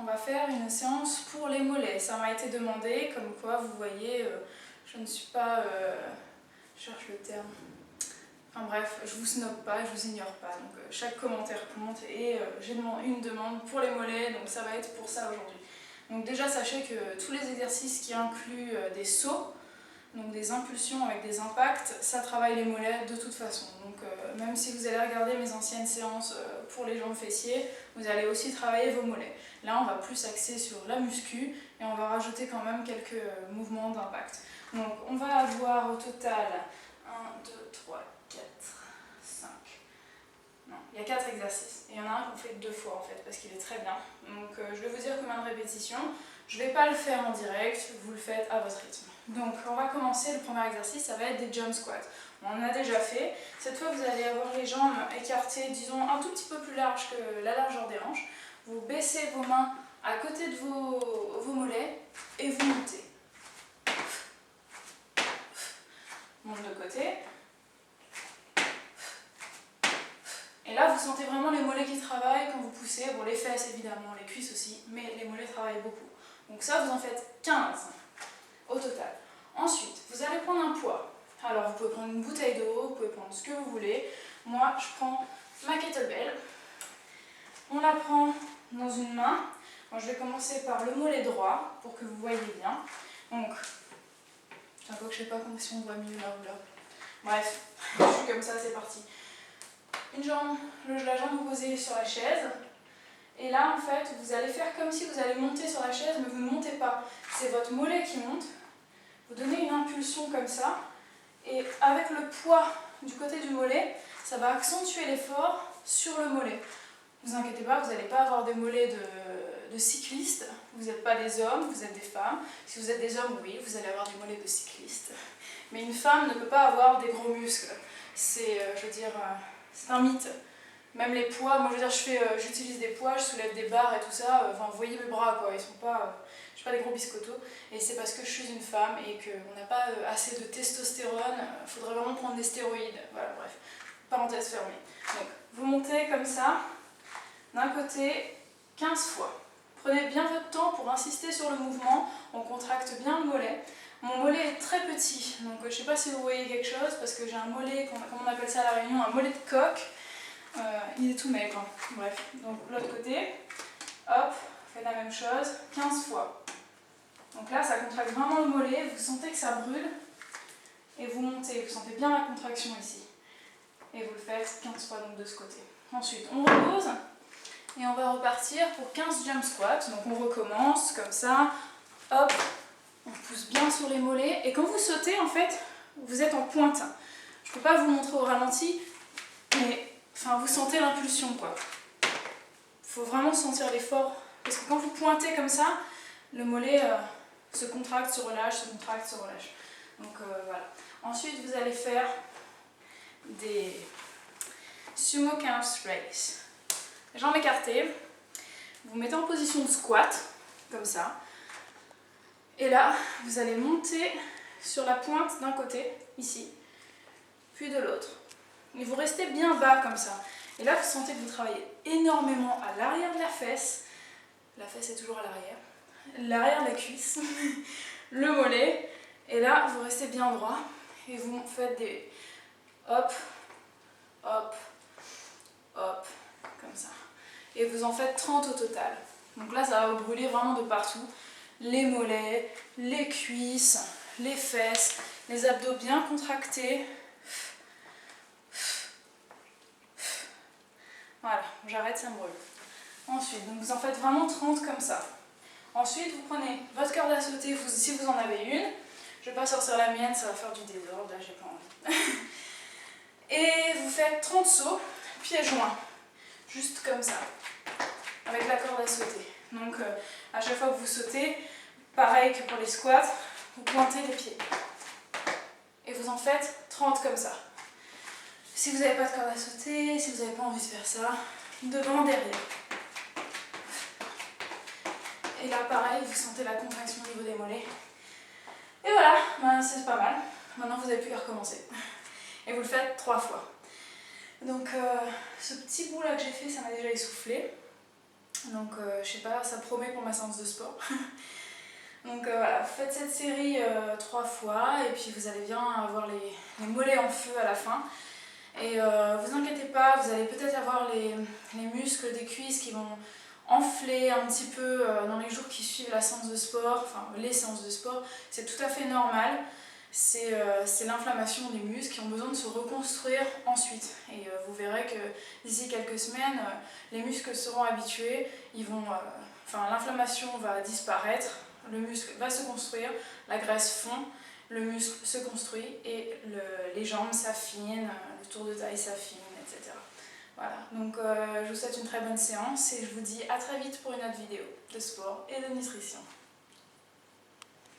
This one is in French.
va faire une séance pour les mollets. Ça m'a été demandé, comme quoi vous voyez, je ne suis pas... je cherche le terme. Enfin bref, je vous snob pas, je vous ignore pas. Donc chaque commentaire compte et j'ai une demande pour les mollets, donc ça va être pour ça aujourd'hui. Donc déjà sachez que tous les exercices qui incluent des sauts, donc des impulsions avec des impacts, ça travaille les mollets de toute façon. Donc même si vous allez regarder mes anciennes séances pour les jambes fessiers, vous allez aussi travailler vos mollets. Là on va plus axer sur la muscu et on va rajouter quand même quelques mouvements d'impact. Donc on va avoir au total 1, 2, 3, 4, 5. Non, il y a 4 exercices. Et il y en a un qu'on fait 2 fois en fait, parce qu'il est très bien. Donc je vais vous dire combien de répétitions. Je ne vais pas le faire en direct, vous le faites à votre rythme. Donc on va commencer, le premier exercice, ça va être des jump squats. On en a déjà fait. Cette fois vous allez avoir les jambes écartées, disons un tout petit peu plus large que la largeur des hanches. Vous baissez vos mains à côté de vos mollets et vous montez. Monte de côté. Et là, vous sentez vraiment les mollets qui travaillent quand vous poussez. Bon, les fesses évidemment, les cuisses aussi, mais les mollets travaillent beaucoup. Donc ça, vous en faites 15 au total. Ensuite, vous allez prendre un poids. Alors, vous pouvez prendre une bouteille d'eau, vous pouvez prendre ce que vous voulez. Moi, je prends ma kettlebell. On la prend dans une main. Moi, je vais commencer par le mollet droit pour que vous voyez bien. Donc, je ne sais pas si on voit mieux là ou là. Bref, je suis comme ça, c'est parti. Une jambe, la jambe posée sur la chaise. Et là, en fait, vous allez faire comme si vous allez monter sur la chaise, mais vous ne montez pas. C'est votre mollet qui monte. Vous donnez une impulsion comme ça. Et avec le poids du côté du mollet, ça va accentuer l'effort sur le mollet. Ne vous inquiétez pas, vous n'allez pas avoir des mollets de cyclistes. Vous n'êtes pas des hommes, vous êtes des femmes. Si vous êtes des hommes, oui, vous allez avoir des mollets de cyclistes. Mais une femme ne peut pas avoir des gros muscles. C'est, je veux dire, c'est un mythe. Même les poids, moi je veux dire, j'utilise des poids, je soulève des barres et tout ça. Enfin, vous voyez mes bras, quoi. Ils sont pas, je suis pas des gros biscottos. Et c'est parce que je suis une femme et qu'on n'a pas assez de testostérone. Il faudrait vraiment prendre des stéroïdes. Voilà, bref. Parenthèse fermée. Donc, vous montez comme ça. D'un côté, 15 fois. Prenez bien votre temps pour insister sur le mouvement, on contracte bien le mollet. Mon mollet est très petit, donc je ne sais pas si vous voyez quelque chose, parce que j'ai un mollet, comme on appelle ça à La Réunion, un mollet de coq. Il est tout maigre. Bref, donc l'autre côté, hop, faites la même chose, 15 fois. Donc là, ça contracte vraiment le mollet, vous sentez que ça brûle, et vous montez, vous sentez bien la contraction ici. Et vous le faites 15 fois donc de ce côté. Ensuite, on repose. Et on va repartir pour 15 jump squats. Donc on recommence comme ça. Hop, on pousse bien sur les mollets. Et quand vous sautez, en fait, vous êtes en pointe. Je ne peux pas vous montrer au ralenti, mais enfin, vous sentez l'impulsion, quoi. Il faut vraiment sentir l'effort. Parce que quand vous pointez comme ça, le mollet se contracte, se relâche, se contracte, se relâche. Donc voilà. Ensuite, vous allez faire des sumo calf raise. Jambes écartées, vous mettez en position de squat, comme ça. Et là, vous allez monter sur la pointe d'un côté, ici, puis de l'autre. Et vous restez bien bas comme ça. Et là, vous sentez que vous travaillez énormément à l'arrière de la fesse. La fesse est toujours à l'arrière. L'arrière de la cuisse, le mollet. Et là, vous restez bien droit. Et vous faites des hop, hop, hop, comme ça. Et vous en faites 30 au total. Donc là, ça va vous brûler vraiment de partout. Les mollets, les cuisses, les fesses, les abdos bien contractés. Voilà, j'arrête, ça me brûle. Ensuite, donc vous en faites vraiment 30 comme ça. Ensuite, vous prenez votre corde à sauter, si vous en avez une. Je ne vais pas sortir la mienne, ça va faire du désordre, là j'ai pas envie. Et vous faites 30 sauts, pieds joints. Juste comme ça, avec la corde à sauter. Donc à chaque fois que vous sautez, pareil que pour les squats, vous pointez les pieds. Et vous en faites 30 comme ça. Si vous n'avez pas de corde à sauter, si vous n'avez pas envie de faire ça, devant, derrière. Et là pareil, vous sentez la contraction au niveau des mollets. Et voilà, ben, c'est pas mal. Maintenant vous n'avez plus qu'à recommencer. Et vous le faites 3 fois. Donc ce petit bout là que j'ai fait, ça m'a déjà essoufflé. Donc je sais pas, ça promet pour ma séance de sport. Donc voilà, faites cette série 3 fois et puis vous allez bien avoir les mollets en feu à la fin. Et vous inquiétez pas, vous allez peut-être avoir les muscles des cuisses qui vont enfler un petit peu dans les jours qui suivent la séance de sport, enfin les séances de sport. C'est tout à fait normal. C'est l'inflammation des muscles qui ont besoin de se reconstruire ensuite. Et vous verrez que d'ici quelques semaines, les muscles seront habitués, l'inflammation va disparaître, le muscle va se construire, la graisse fond, le muscle se construit et les jambes s'affinent, le tour de taille s'affine, etc. Voilà, donc je vous souhaite une très bonne séance et je vous dis à très vite pour une autre vidéo de sport et de nutrition.